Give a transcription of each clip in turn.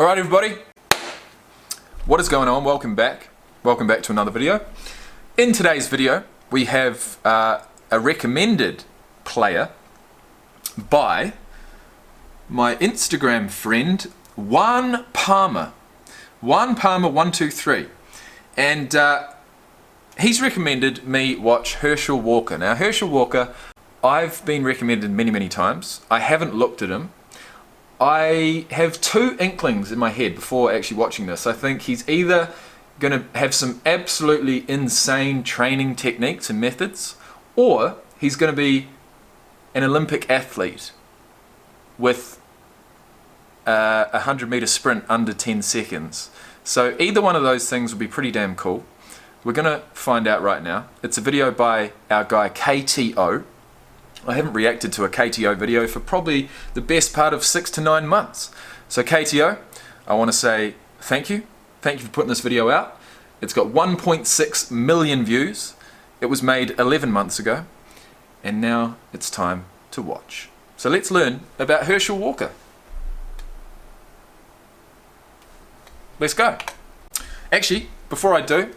Alright everybody, what is going on? Welcome back to another video. In today's video we have a recommended player by my Instagram friend Juan Palmer 123, and he's recommended me watch Herschel Walker. Now Herschel Walker, I've been recommended many times. I haven't looked at him. I have two inklings in my head before actually watching this. I think he's either going to have some absolutely insane training techniques and methods, or he's going to be an Olympic athlete with a 100-meter sprint under 10 seconds. So either one of those things will be pretty damn cool. We're going to find out right now. It's a video by our guy KTO. I haven't reacted to a KTO video for probably the best part of 6 to 9 months. So KTO, I want to say thank you. Thank you for putting this video out. It's got 1.6 million views. It was made 11 months ago. And now it's time to watch. So let's learn about Herschel Walker. Let's go. Actually, before I do,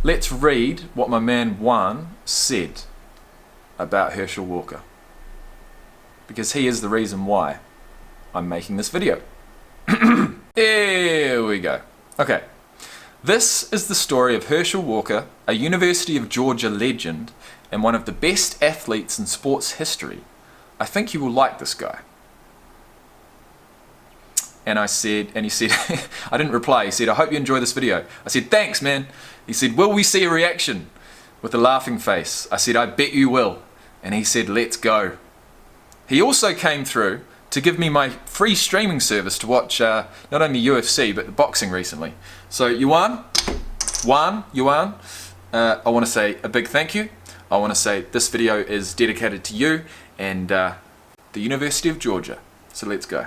let's read what my man Juan said about Herschel Walker, because he is the reason why I'm making this video. Here we go. Okay, this is the story of Herschel Walker, a University of Georgia legend and one of the best athletes in sports history. I think you will like this guy. And he said, I didn't reply, he said, I hope you enjoy this video. I said, thanks man. He said, will we see a reaction? With a laughing face. I said, I bet you will. And he said, let's go. He also came through to give me my free streaming service to watch not only UFC, but the boxing recently. So Juan, I want to say a big thank you. I want to say this video is dedicated to you and the University of Georgia. So let's go.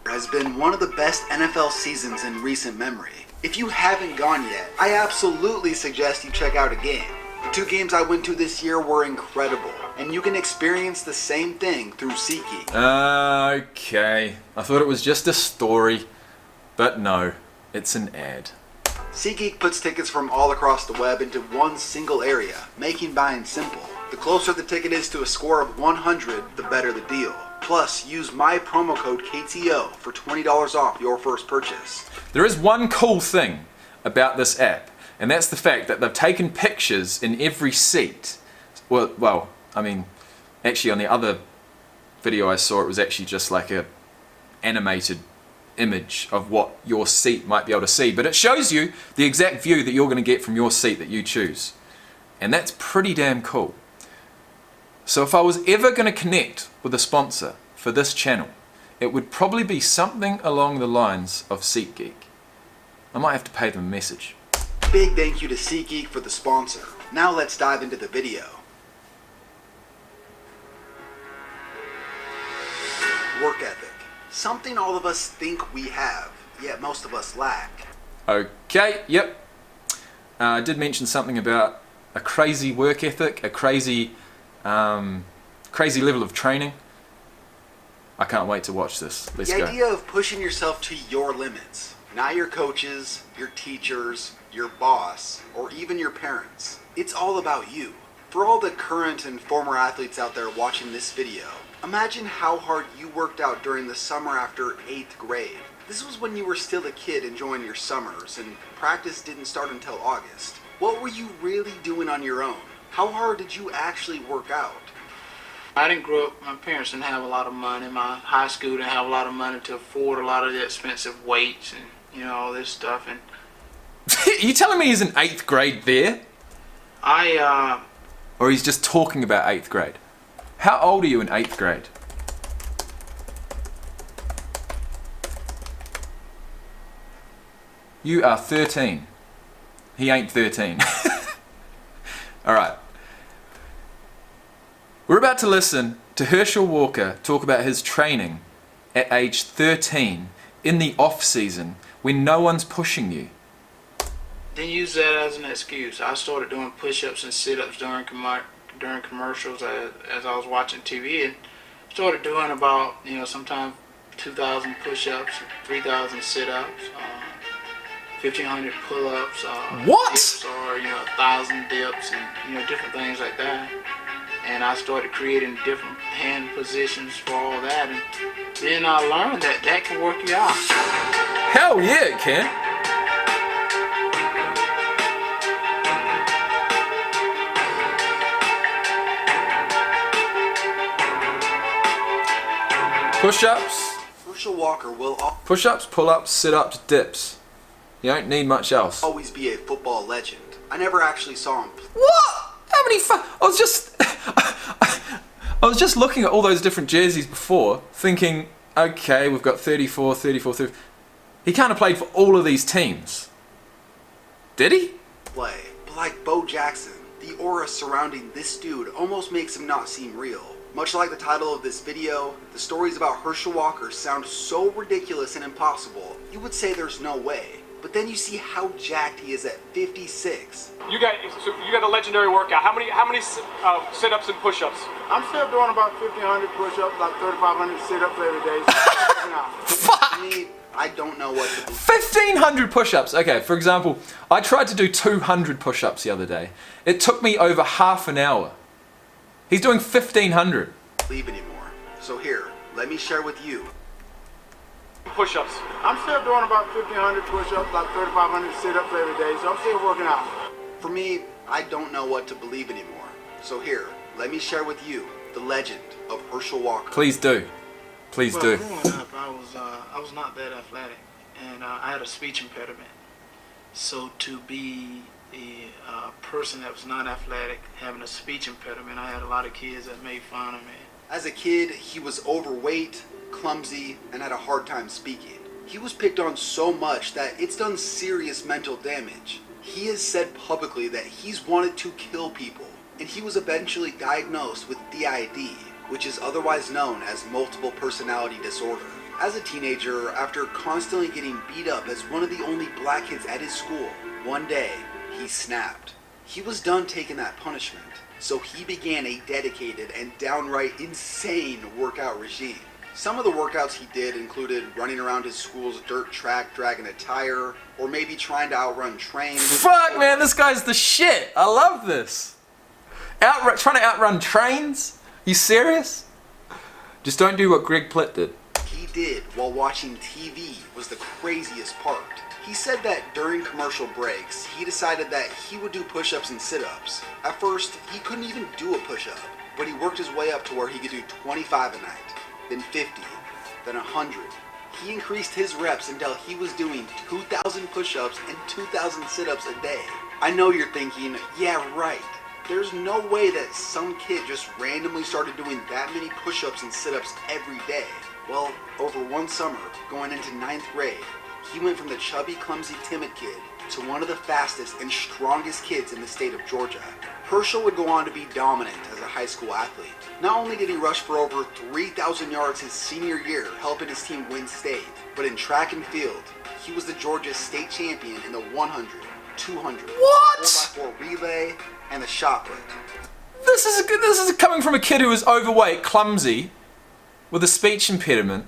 Has been one of the best NFL seasons in recent memory. If you haven't gone yet, I absolutely suggest you check out a game. The 2 games I went to this year were incredible, and you can experience the same thing through SeatGeek. Okay, I thought it was just a story, but no, it's an ad. SeatGeek puts tickets from all across the web into one single area, making buying simple. The closer the ticket is to a score of 100, the better the deal. Plus, use my promo code KTO for $20 off your first purchase. There is one cool thing about this app, and that's the fact that they've taken pictures in every seat. Well, I mean, actually on the other video I saw, it was actually just like a animated image of what your seat might be able to see, but it shows you the exact view that you're going to get from your seat that you choose. And that's pretty damn cool. So if I was ever going to connect with a sponsor for this channel, it would probably be something along the lines of SeatGeek. I might have to pay them a message. Big thank you to SeatGeek for the sponsor. Now let's dive into the video. Work ethic. Something all of us think we have, yet most of us lack. Okay, yep. I did mention something about a crazy work ethic, a crazy level of training. I can't wait to watch this. Let's go. The idea of pushing yourself to your limits. Not your coaches, your teachers, your boss, or even your parents. It's all about you. For all the current and former athletes out there watching this video, imagine how hard you worked out during the summer after 8th grade. This was when you were still a kid enjoying your summers and practice didn't start until August. What were you really doing on your own? How hard did you actually work out? I didn't grow up, my parents didn't have a lot of money. My high school didn't have a lot of money to afford a lot of the expensive weights and, you know, all this stuff. And you telling me he's in 8th grade there? Or he's just talking about 8th grade? How old are you in 8th grade? You are 13. He ain't 13. Alright. We're about to listen to Herschel Walker talk about his training at age 13 in the off season when no one's pushing you. Didn't use that as an excuse. I started doing push-ups and sit-ups during commercials as I was watching TV, and started doing about, sometimes 2,000 push-ups, 3,000 sit-ups, 1,500 pull-ups, What? dips, or 1,000 dips, and different things like that. And I started creating different hand positions for all that, and then I learned that that can work you out. Hell yeah, it can. Push-ups, Herschel Walker will push-ups, pull-ups, sit-ups, dips. You don't need much else. always be a football legend. I never actually saw him. What? How many I was just looking at all those different jerseys before, thinking, okay, we've got 34, 34, 30. He kind of played for all of these teams. Did he? Play. But like Bo Jackson, the aura surrounding this dude almost makes him not seem real. Much like the title of this video, the stories about Herschel Walker sound so ridiculous and impossible, you would say there's no way. But then you see how jacked he is at 56. You got a legendary workout. How many sit-ups and push-ups? I'm still doing about 1,500 push-ups, like 3,500 sit-ups every day. To me, I don't know what to believe. 1,500 push-ups. Okay, for example, I tried to do 200 push-ups the other day. It took me over half an hour. He's doing 1,500. Believe anymore. So here, let me share with you. Push-ups. I'm still doing about 1,500 push-ups, like 3,500 sit-ups every day, so I'm still working out. For me, I don't know what to believe anymore. So here, let me share with you the legend of Herschel Walker. Please do. Please do. Growing up, I was not that athletic, and I had a speech impediment. So to be a person that was not athletic, having a speech impediment, I had a lot of kids that made fun of me. As a kid, he was overweight, clumsy, and had a hard time speaking. He was picked on so much that it's done serious mental damage. He has said publicly that he's wanted to kill people, and he was eventually diagnosed with DID, which is otherwise known as multiple personality disorder. As a teenager, after constantly getting beat up as one of the only black kids at his school, one day, he snapped. He was done taking that punishment, so he began a dedicated and downright insane workout regime. Some of the workouts he did included running around his school's dirt track dragging a tire, or maybe trying to outrun trains. Fuck, man, this guy's the shit. I love this. Trying to outrun trains? You serious? Just don't do what Greg Plitt did. He did while watching TV was the craziest part. He said that during commercial breaks, he decided that he would do push-ups and sit-ups. At first, he couldn't even do a push-up, but he worked his way up to where he could do 25 a night, then 50, then 100. He increased his reps until he was doing 2,000 push-ups and 2,000 sit-ups a day. I know you're thinking, yeah, right. There's no way that some kid just randomly started doing that many push-ups and sit-ups every day. Well, over one summer, going into 9th grade, he went from the chubby, clumsy, timid kid to one of the fastest and strongest kids in the state of Georgia. Herschel would go on to be dominant as a high school athlete. Not only did he rush for over 3,000 yards his senior year, helping his team win state, but in track and field, he was the Georgia state champion in the 100, 200, What? 4x4 relay, and the shot put. This is coming from a kid who was overweight, clumsy, with a speech impediment.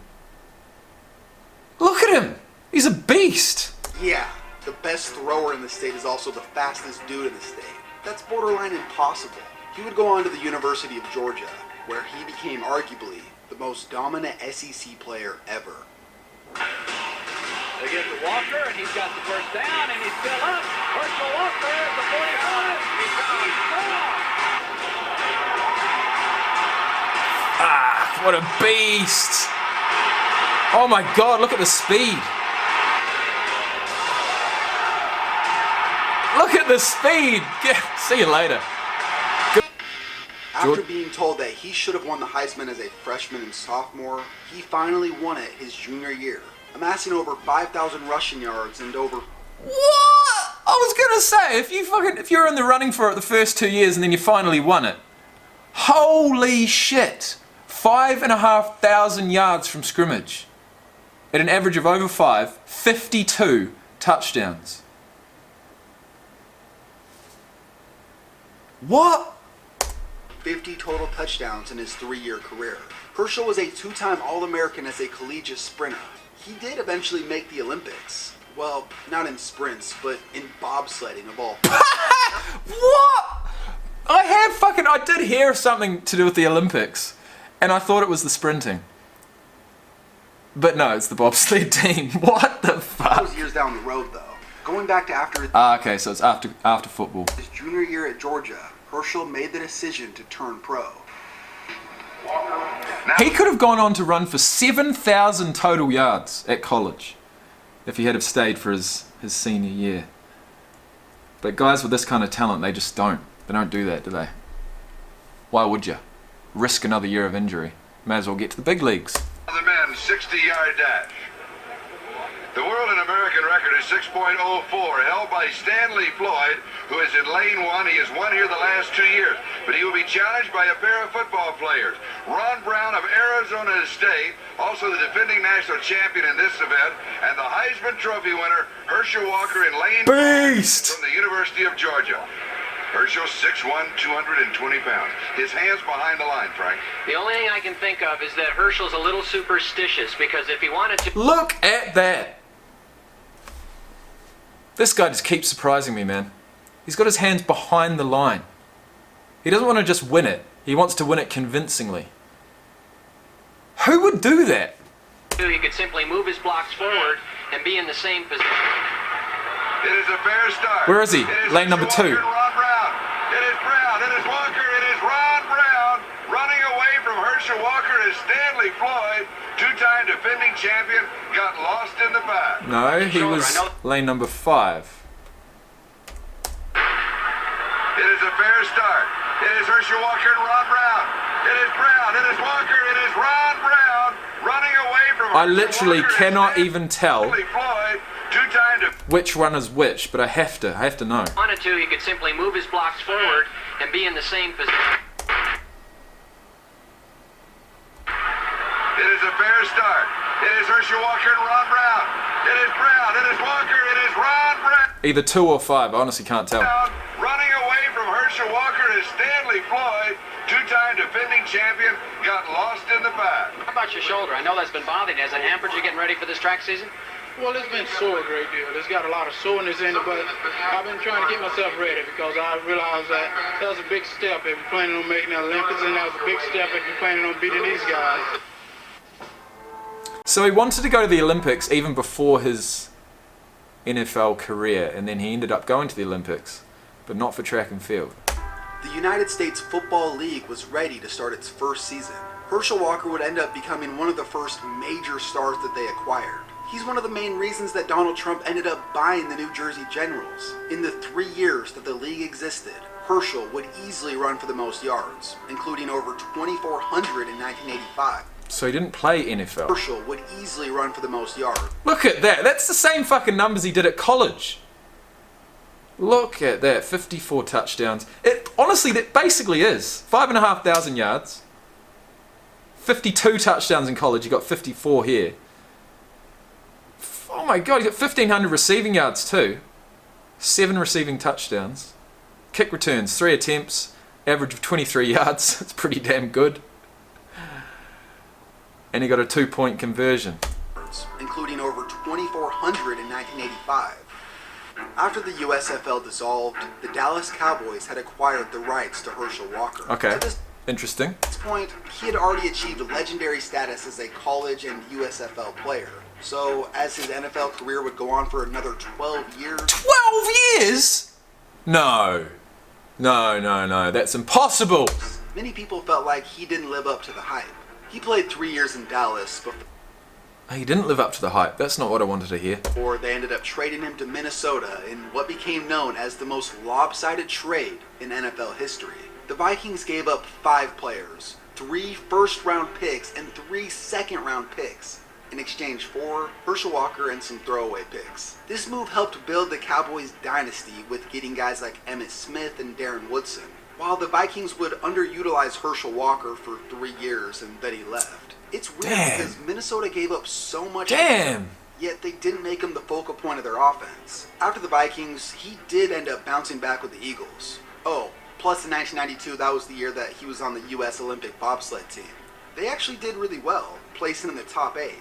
Look at him. He's a beast. Yeah, the best thrower in the state is also the fastest dude in the state. That's borderline impossible. He would go on to the University of Georgia, where he became arguably the most dominant SEC player ever. They get to Walker, and he's got the first down, and he's still up. Herschel Walker at the 45. He's gone. Ah, what a beast. Oh my God, look at the speed. Look at the speed. See you later. After being told that he should have won the Heisman as a freshman and sophomore, he finally won it his junior year, amassing over 5,000 rushing yards and over... What? I was gonna say, if you're in the running for it the first 2 years and then you finally won it, holy shit! 5,500 yards from scrimmage. At an average of over 52 touchdowns. What? 50 total touchdowns in his 3-year career. Herschel was a 2-time All-American as a collegiate sprinter. He did eventually make the Olympics. Well, not in sprints, but in bobsledding of all. What? I did hear something to do with the Olympics, and I thought it was the sprinting. But no, it's the bobsled team. What the fuck? Those years down the road, though. Going back to after Okay, so it's after football. his junior year at Georgia, Herschel made the decision to turn pro. He could have gone on to run for 7,000 total yards at college if he had have stayed for his senior year. But guys with this kind of talent, they just don't. They don't do that, do they? Why would you? Risk another year of injury. May as well get to the big leagues. The men's 60-yard dash. The world and American record is 6.04, held by Stanley Floyd, who is in lane 1. He has won here the last 2 years, but he will be challenged by a pair of football players. Ron Brown of Arizona State, also the defending national champion in this event, and the Heisman Trophy winner, Herschel Walker in lane 4 from the University of Georgia. Herschel, 6'1", 220 pounds. His hands behind the line, Frank. The only thing I can think of is that Herschel's a little superstitious, because if he wanted to... Look at that! This guy just keeps surprising me, man. He's got his hands behind the line. He doesn't want to just win it. He wants to win it convincingly. Who would do that? He could simply move his blocks forward and be in the same position. It is a fair start. Where is he? Lane number 2. It is Brown. It is Walker. It is Ron Brown. Running away from Herschel Walker is Stanley Floyd, 2-time defending champion, got lost in the back. No, he was lane number 5. It is a fair start. It is Herschel Walker and Ron Brown. It is Brown. It is Walker. It is Ron Brown. Running away from I Herschel literally Walker cannot is even tell Stanley Floyd, 2-time which one is which, but I have to know. If he wanted to, he could simply move his blocks forward and be in the same position. It is a fair start. It is Herschel Walker and Ron Brown. It is Brown. It is Walker. It is Ron Brown. Either 2 or 5, I honestly can't tell. Running away from Herschel Walker is Stanley Floyd, 2-time defending champion, got lost in the back. How about your shoulder? I know that's been bothering you. Has it hampered you getting ready for this track season? Well, it's been sore a great deal. It's got a lot of soreness in it, but I've been trying to get myself ready because I realized that was a big step if you're planning on making the Olympics, and that was a big step if you're planning on beating these guys. So he wanted to go to the Olympics even before his NFL career, and then he ended up going to the Olympics, but not for track and field. The United States Football League was ready to start its first season. Herschel Walker would end up becoming one of the first major stars that they acquired. He's one of the main reasons that Donald Trump ended up buying the New Jersey Generals. In the 3 years that the league existed, Herschel would easily run for the most yards, including over 2,400 in 1985. So he didn't play NFL. Herschel would easily run for the most yards. Look at that. That's the same fucking numbers he did at college. Look at that. 54 touchdowns. Honestly, that basically is 5,500 yards. 52 touchdowns in college. You got 54 here. Oh my god, he got 1,500 receiving yards too. 7 receiving touchdowns. Kick returns, 3 attempts. Average of 23 yards. That's pretty damn good. And he got a 2-point conversion. Including over 2,400 in 1985. After the USFL dissolved, the Dallas Cowboys had acquired the rights to Herschel Walker. Okay, At interesting. this point, he had already achieved legendary status as a college and USFL player. So, as his NFL career would go on for another 12 years... 12 years? No. No, that's impossible. Many people felt like he didn't live up to the hype. He played 3 years in Dallas He didn't live up to the hype. That's not what I wanted to hear. before they ended up trading him to Minnesota in what became known as the most lopsided trade in NFL history. The Vikings gave up 5 players, 3 first-round picks, and 3 second-round picks in exchange for Herschel Walker and some throwaway picks. This move helped build the Cowboys' dynasty with getting guys like Emmitt Smith and Darren Woodson, while the Vikings would underutilize Herschel Walker for 3 years and then he left. It's weird because Minnesota gave up so much, yet they didn't make him the focal point of their offense. After the Vikings, he did end up bouncing back with the Eagles. Oh, Plus, in 1992, that was the year that he was on the U.S. Olympic bobsled team. They actually did really well, placing in the top 8.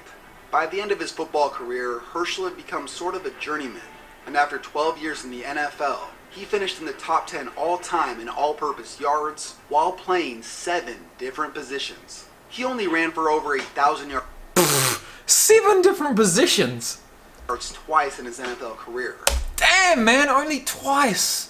By the end of his football career, Herschel had become sort of a journeyman, and after 12 years in the NFL, he finished in the top 10 all-time in all-purpose yards while playing 7 different positions. He only ran for over 1,000 yards. 7 different positions? Twice in his NFL career. Damn, man, only twice.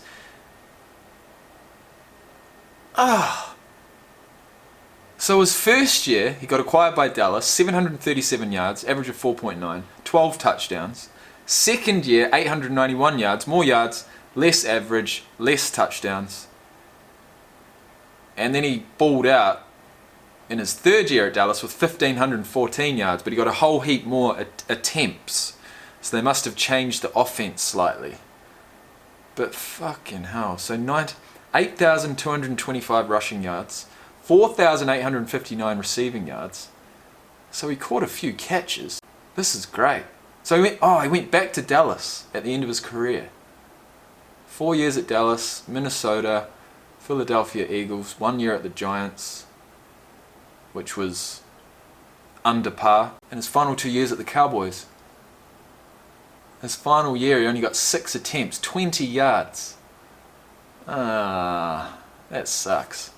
So his first year, he got acquired by Dallas, 737 yards, average of 4.9, 12 touchdowns. Second year, 891 yards, more yards, less average, less touchdowns. And then he balled out in his third year at Dallas with 1,514 yards, but he got a whole heap more attempts. So they must have changed the offense slightly. But fucking hell. So 8,225 rushing yards, 4,859 receiving yards. So he caught a few catches. This is great. So he went back to Dallas at the end of his career. 4 years at Dallas, Minnesota, Philadelphia Eagles, 1 year at the Giants, which was under par, and his final 2 years at the Cowboys. His final year, he only got 6 attempts, 20 yards. That sucks.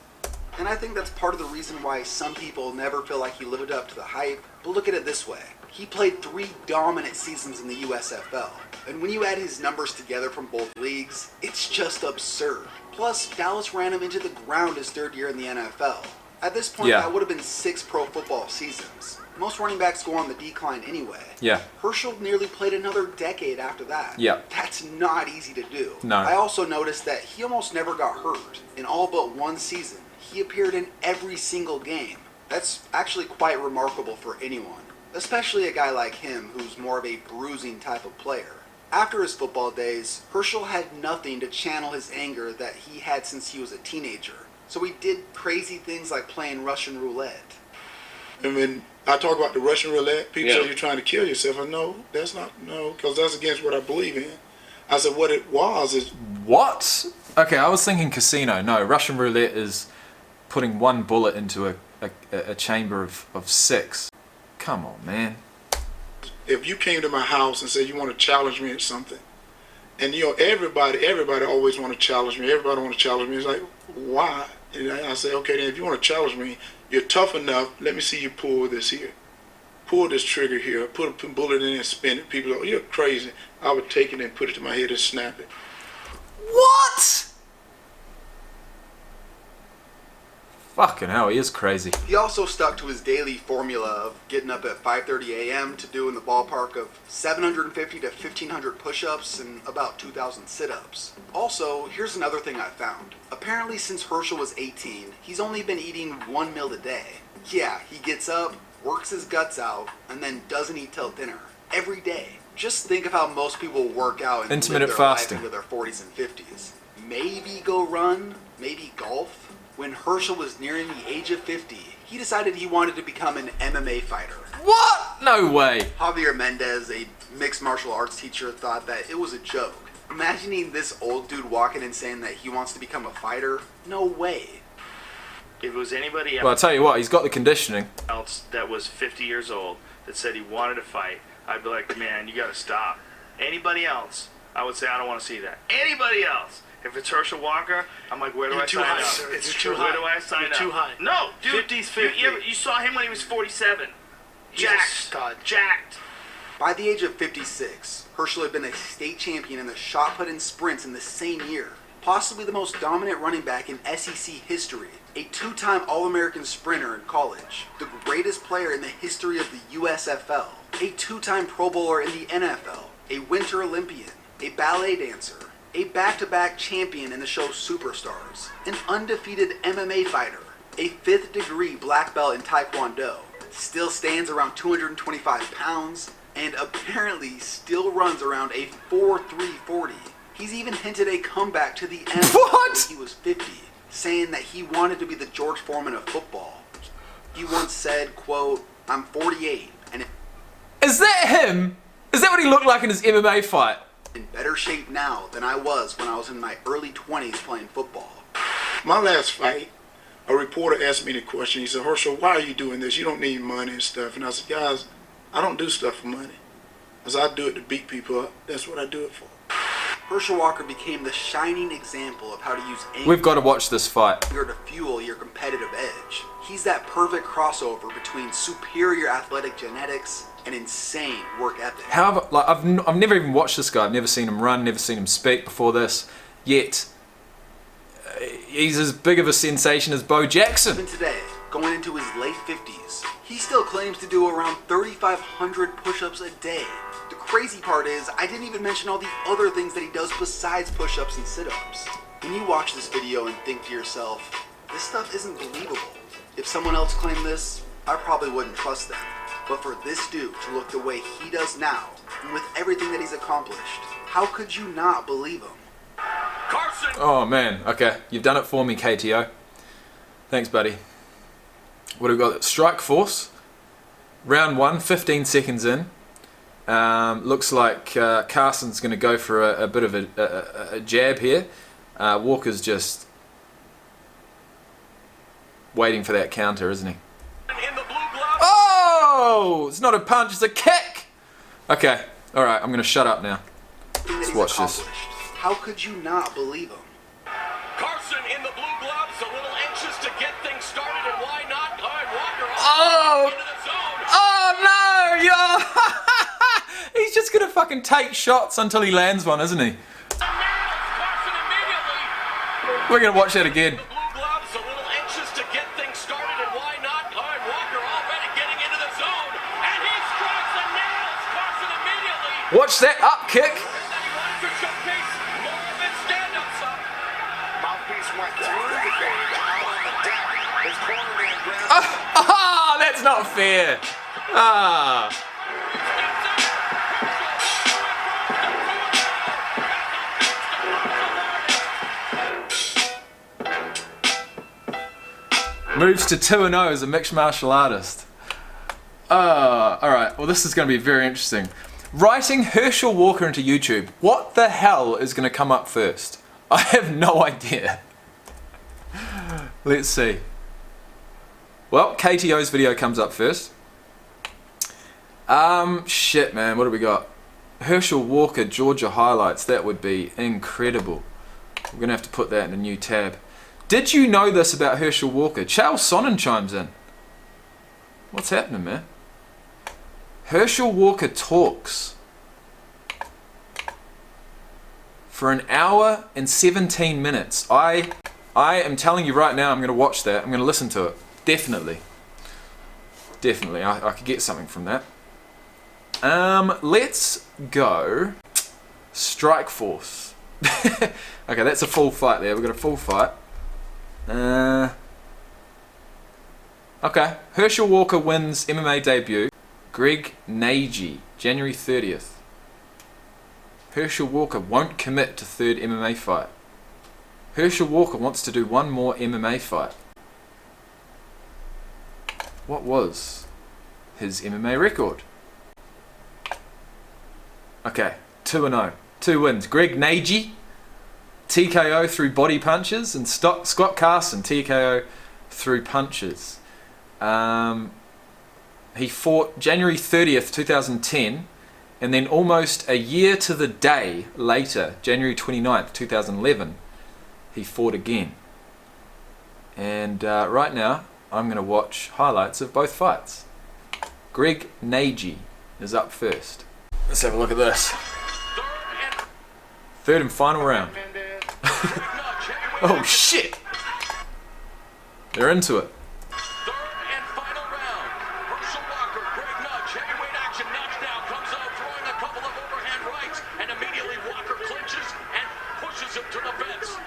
And I think that's part of the reason why some people never feel like he lived up to the hype. But look at it this way. He played 3 dominant seasons in the USFL. And when you add his numbers together from both leagues, it's just absurd. Plus, Dallas ran him into the ground his 3rd year in the NFL. At this point, that would have been 6 pro football seasons. Most running backs go on the decline anyway. Yeah. Herschel nearly played another decade after that. Yeah. That's not easy to do. No. I also noticed that he almost never got hurt. In all but one season, he appeared in every single game. That's actually quite remarkable for anyone, especially a guy like him who's more of a bruising type of player. After his football days, Herschel had nothing to channel his anger that he had since he was a teenager. So he did crazy things like playing Russian roulette. And when I talk about the Russian roulette, people say you're trying to kill yourself. I know that's not, because that's against what I believe in. I said what it was is... What? Okay, I was thinking casino. No, Russian roulette is putting one bullet into a chamber of 6. Come on, man. If you came to my house and said you want to challenge me at something, and everybody always want to challenge me. Everybody want to challenge me. It's like, why? And I say, okay, then if you want to challenge me, you're tough enough. Let me see you pull this here. Pull this trigger here. Put a bullet in it and spin it. People go, you're crazy. I would take it and put it to my head and snap it. What? Fucking hell, he is crazy. He also stuck to his daily formula of getting up at 5:30 a.m. to do in the ballpark of 750 to 1,500 push-ups and about 2,000 sit-ups. Also, here's another thing I found. Apparently since Herschel was 18, he's only been eating 1 meal a day. Yeah, he gets up, works his guts out, and then doesn't eat till dinner. Every day. Just think of how most people work out and intermittent live their fasting life into their 40s and 50s. Maybe go run, maybe golf. When Herschel was nearing the age of 50, he decided he wanted to become an MMA fighter. What? No way. Javier Mendez, a mixed martial arts teacher, thought that it was a joke. Imagining this old dude walking and saying that he wants to become a fighter? No way. If it was anybody Well, I'll tell you what, he's got the conditioning. else that was 50 years old that said he wanted to fight, I'd be like, man, you gotta stop. Anybody else, I would say, I don't want to see that. Anybody else. If it's Herschel Walker, I'm like, where do I sign up? Sir. It's You're true. too Where high. do I sign You're up? too high. No, dude. 50's 50. You saw him when he was 47. He's a Jacked. stud. Jacked. By the age of 56, Herschel had been a state champion in the shot put and sprints in the same year. Possibly the most dominant running back in SEC history. A 2-time All-American sprinter in college. The greatest player in the history of the USFL. A 2-time Pro Bowler in the NFL. A Winter Olympian. A ballet dancer. A back-to-back champion in the show Superstars. An undefeated MMA fighter. A 5th degree black belt in Taekwondo. Still stands around 225 pounds. And apparently still runs around a 4.340. He's even hinted a comeback to the NFL when he was 50, saying that he wanted to be the George Foreman of football. He once said, quote, "I'm 48 and Is that him? Is that what he looked like in his MMA fight? in better shape now than I was when I was in my early 20s playing football." My last fight, a reporter asked me the question. He said, Herschel, why are you doing this? You don't need money and stuff. And I said, guys, I don't do stuff for money. Because I do it to beat people up. That's what I do it for. Herschel Walker became the shining example of how to use anger. We've got to watch this fight. To fuel your competitive edge. He's that perfect crossover between superior athletic genetics and insane work ethic. However, like I've never even watched this guy. I've never seen him run, never seen him speak before this. Yet he's as big of a sensation as Bo Jackson. Even today, going into his late 50s, he still claims to do around 3,500 push-ups a day. The crazy part is, I didn't even mention all the other things that he does besides push-ups and sit-ups. When you watch this video and think to yourself, this stuff isn't believable. If someone else claimed this, I probably wouldn't trust them. But for this dude to look the way he does now, and with everything that he's accomplished, how could you not believe him? Carson! Oh man, okay, you've done it for me, KTO. Thanks, buddy. What have we got? Strike Force. Round 1, 15 seconds in. Looks like Carson's going to go for a bit of a jab here. Walker's just waiting for that counter, isn't he? In the blue glove. Oh! It's not a punch, it's a kick! Okay, alright, I'm going to shut up now. Let's watch this. How could you not believe him? Carson in the blue gloves, a little anxious to get things started, and why not? All right, Walker Oh! into the zone. Oh no! Yo! He's just going to fucking take shots until he lands one, isn't he? Carson immediately. We're going to watch that again. The blue gloves, a little anxious to get things started, and why not? All right, Walker already getting into the zone, and he strikes and nails Carson immediately. Watch that up kick. He wanted to showcase more of his stand-up stuff. Mouthpiece went through the cage, out on the deck. His cornerman grabbed. That's not fair. Ah. Moves to 2-0 as a mixed martial artist. Alright, well this is going to be very interesting. Writing Herschel Walker into YouTube. What the hell is going to come up first? I have no idea. Let's see. Well, KTO's video comes up first. Shit man, what do we got? Herschel Walker, Georgia highlights. That would be incredible. We're going to have to put that in a new tab. Did you know this about Herschel Walker? Charles Sonnen chimes in. What's happening, man? Herschel Walker talks for 1 hour and 17 minutes. I am telling you right now, I'm going to watch that. I'm going to listen to it. Definitely. Definitely. I could get something from that. Let's go Strike Force. Okay, that's a full fight there. We've got a full fight. Okay, Herschel Walker wins MMA debut. Greg Nagy, January 30th. Herschel Walker won't commit to third MMA fight. Herschel Walker wants to do one more MMA fight. What was his MMA record? Okay, 2-0. 2 wins. Greg Nagy, TKO through body punches, and Scott Carson, TKO through punches. He fought January 30th, 2010, and then almost a year to the day later, January 29th, 2011, he fought again. And right now, I'm going to watch highlights of both fights. Greg Nagy is up first. Let's have a look at this. Third and final round. Oh shit! They're into it. Third and final round. Herschel Walker, Greg Nudge, heavyweight action, knocks down, comes out throwing a couple of overhand rights, and immediately Walker clinches and pushes him to the fence.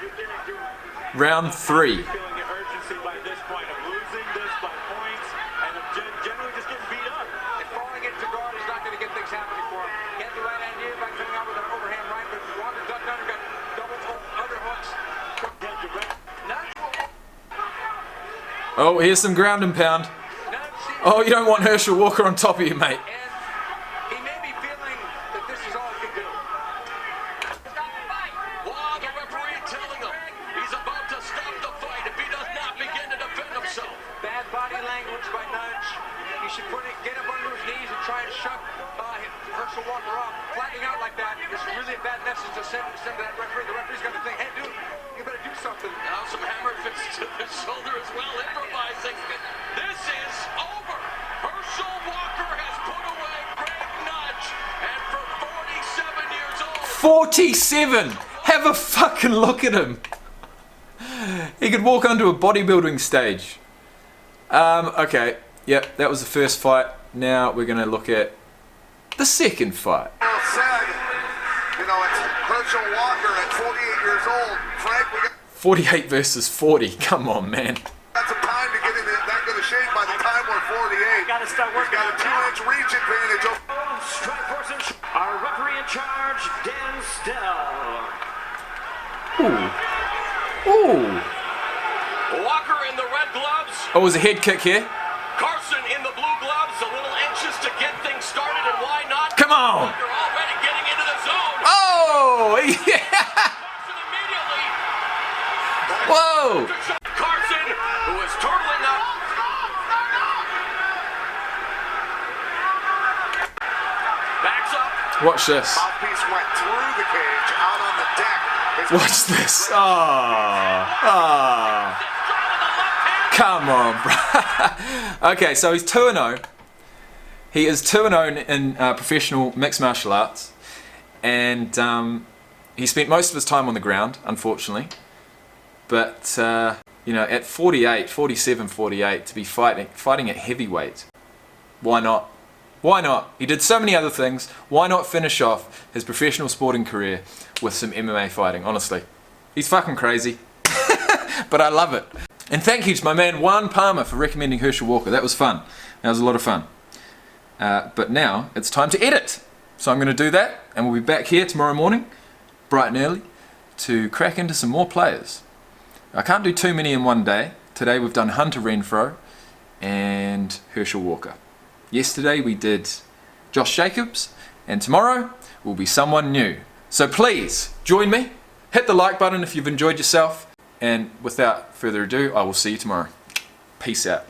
Round 3. Feeling the urgency by this point of losing this by points and of generally just getting beat up. And falling into guard is not going to get things happening for him. Get the right hand here by coming out with an overhand right, but Walker ducked under, got double underhooks. Oh, here's some ground and pound. Oh, you don't want Herschel Walker on top of you, mate. And he may be feeling that this is all he can do. Wow, the referee telling him he's about to stop the fight. flattening out like that is really a bad message to send to that referee. The referee's going to think, hey, dude, you better do something. Now some hammer fits to the shoulder as well, improvising. This is over. Herschel Walker has put away Greg Nudge, and for 47 years old... 47! Have a fucking look at him. He could walk onto a bodybuilding stage. Okay, yep, that was the first fight. Now we're going to look at the second fight. Well said. You know, it's Herschel Walker at 48 years old. Frank, we got 48 versus 40. Come on, man. some time to get in that good of shape by the time we're 48. Got to start He's working. got a 2-inch reach advantage. Strike force and our referee in charge, Dan Stell. Ooh. Walker in the red gloves. Oh, it was a head kick here. Carson in the blue gloves, a little anxious to get things started, and why not? Come on. Walker already getting into the zone. Oh, yeah. Carson immediately. Whoa. Carson, who is turtling up. Backs up. Watch this. Mouthpiece went through the cage, out on the deck. Watch this. Come on, bro. Okay, so he's 2-0. He is 2-0 in professional mixed martial arts. And he spent most of his time on the ground, unfortunately. But, you know, at 48, 47, 48, to be fighting at heavyweight, why not? Why not? He did so many other things. Why not finish off his professional sporting career with some MMA fighting, honestly? He's fucking crazy. But I love it. And thank you to my man Juan Palmer for recommending Herschel Walker. That was fun. That was a lot of fun. But now it's time to edit. So I'm going to do that, and we'll be back here tomorrow morning, bright and early, to crack into some more players. I can't do too many in one day. Today we've done Hunter Renfro and Herschel Walker. Yesterday we did Josh Jacobs, and tomorrow will be someone new. So please join me, hit the like button if you've enjoyed yourself, and without further ado, I will see you tomorrow. Peace out.